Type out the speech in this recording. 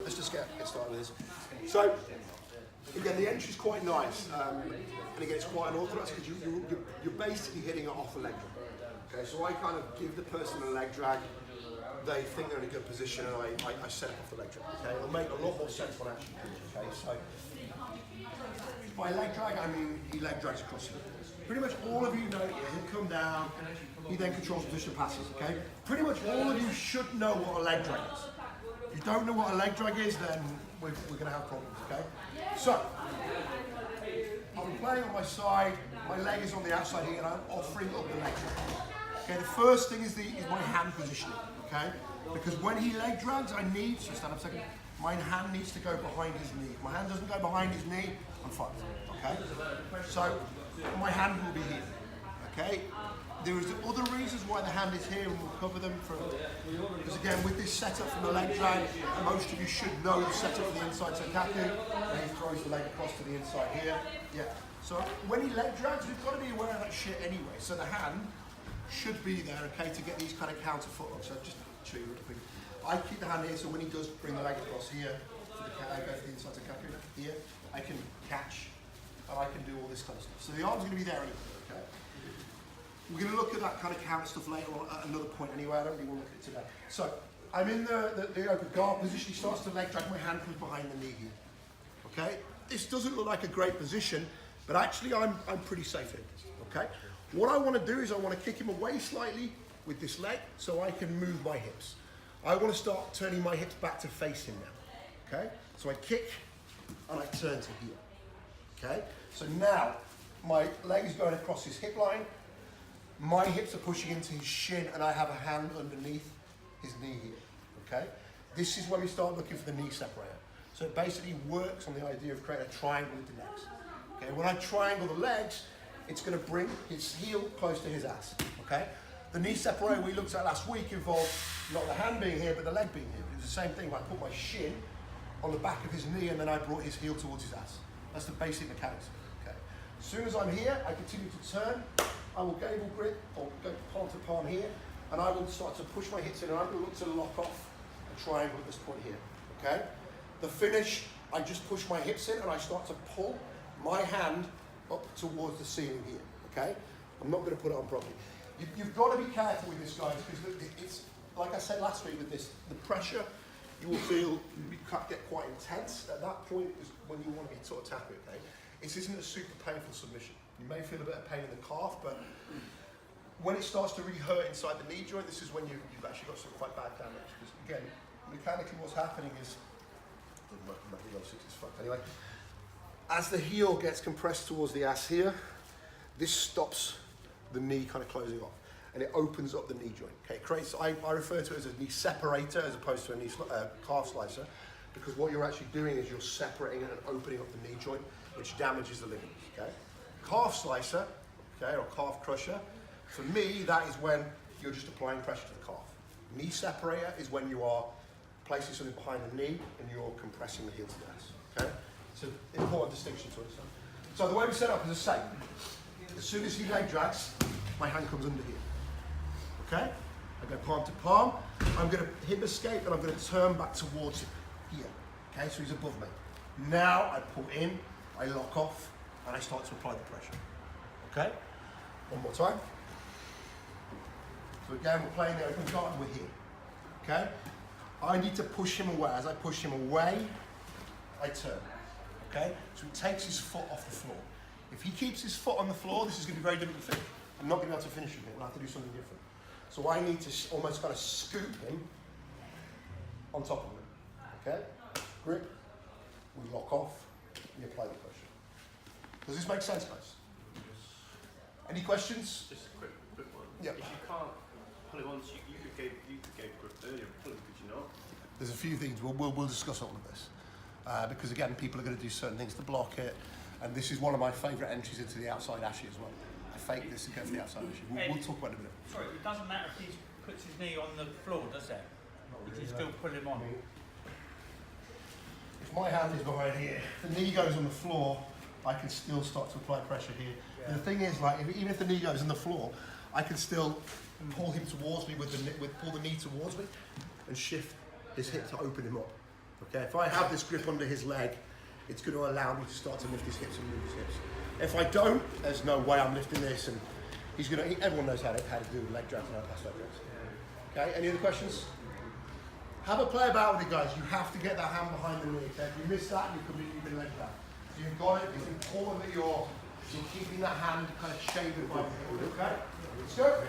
let's just get started with this. So, again, the entry's quite nice, and again, it's quite unorthodox because you're basically hitting it off the leg drag. Okay, so I kind of give the person a leg drag, they think they're in a good position, and I set it off the leg drag. Okay, it'll make a lot more sense when I actually do it. Okay, so by leg drag, I mean he leg drags across here. Pretty much all of you know he'll come down, he then controls position passes. Okay, pretty much all of you should know what a leg drag is. If you don't know what a leg drag is, then we're going to have problems. Okay, so I'm playing on my side, my leg is on the outside here, and I'm offering up the leg drag. Okay, the first thing is my hand positioning. Okay, because when he leg drags, I need, so stand up a second, my hand needs to go behind his knee. If my hand doesn't go behind his knee, I'm fucked. Okay, so my hand will be here. Okay, there is other reasons why the hand is here, and we'll cover them because again, with this setup from the leg drag, most of you should know the setup for the inside Senkaku, and he throws the leg across to the inside here. Yeah. So when he leg drags, we've got to be aware of that shit anyway. So the hand should be there, okay, to get these kind of counter foot ups. So just show you real quick. I keep the hand here, so when he does bring the leg across here, to the go for the inside Senkaku here, I can catch, and I can do all this kind of stuff. So the arm's going to be there anyway, okay? We're going to look at that kind of counter stuff later on at another point anyway. I don't really want to look at it today. So I'm in the open guard position. He starts to leg drag. My hand comes behind the knee here. Okay. This doesn't look like a great position, but actually I'm pretty safe in this. Okay. What I want to do is I want to kick him away slightly with this leg, so I can move my hips. I want to start turning my hips back to face him now. Okay. So I kick and I turn to here. Okay. So now my leg is going across his hip line. My hips are pushing into his shin, and I have a hand underneath his knee here, okay? This is when we start looking for the knee separator. So it basically works on the idea of creating a triangle with the legs. Okay, when I triangle the legs, it's gonna bring his heel close to his ass, okay? The knee separator we looked at last week involved not the hand being here, but the leg being here. It was the same thing. I put my shin on the back of his knee, and then I brought his heel towards his ass. That's the basic mechanics, okay? As soon as I'm here, I continue to turn. I will gable grip, or go palm to palm here, and I will start to push my hips in, and I'm going to look to lock off a triangle at this point here, okay? The finish, I just push my hips in, and I start to pull my hand up towards the ceiling here, okay? I'm not going to put it on properly. You've got to be careful with this, guys, because it's, like I said last week with this, the pressure, you will feel, get quite intense. At that point is when you want to be sort of tapping, okay? This isn't a super painful submission. You may feel a bit of pain in the calf, but when it starts to really hurt inside the knee joint, this is when you've actually got some quite bad damage. Because again, mechanically what's happening is, anyway, as the heel gets compressed towards the ass here, this stops the knee kind of closing off, and it opens up the knee joint. Okay, it creates, I refer to it as a knee separator as opposed to a knee calf slicer, because what you're actually doing is you're separating it and opening up the knee joint, which damages the ligaments. Okay. Calf slicer, okay, or calf crusher, for me, that is when you're just applying pressure to the calf. Knee separator is when you are placing something behind the knee and you're compressing the heel to the ass, okay? It's an important distinction to understand. So the way we set up is the same. As soon as he leg drags, my hand comes under here, okay? I go palm to palm, I'm gonna hip escape and I'm gonna turn back towards him, here, okay? So he's above me. Now I pull in, I lock off, and I start to apply the pressure. Okay? One more time. So again, we're playing the open guard and we're here. Okay? I need to push him away. As I push him away, I turn. Okay? So he takes his foot off the floor. If he keeps his foot on the floor, this is going to be very difficult to finish. I'm not going to be able to finish with him. We'll have to do something different. So I need to almost kind of scoop him on top of him. Okay? Grip. We lock off. And you apply the pressure. Does this make sense, guys? Any questions? Just a quick one. Yeah. If you can't pull him on, you could give grip earlier, pull him, could you not? There's a few things, we'll discuss all of this. Because again, people are going to do certain things to block it, and this is one of my favourite entries into the outside ashy as well. I fake this and go for the outside ashy. We'll talk about it in a minute. Sorry, it doesn't matter if he puts his knee on the floor, does it? You can still pull him on. If my hand is behind here, if the knee goes on the floor, I can still start to apply pressure here. Yeah. The thing is, like, even if the knee goes on the floor, I can still pull him towards me pull the knee towards me and shift his hip to open him up. Okay, if I have this grip under his leg, it's going to allow me to start to lift his hips and move his hips. If I don't, there's no way I'm lifting this, and he's going to. Everyone knows how to do leg drags and that's leg drags. Okay, any other questions? Have a play about with it, guys. You have to get that hand behind the knee. Okay, if you miss that, you've been leg drag. So you've got it. It's important that you're keeping that hand kind of shaded by the knee. Okay, let's go.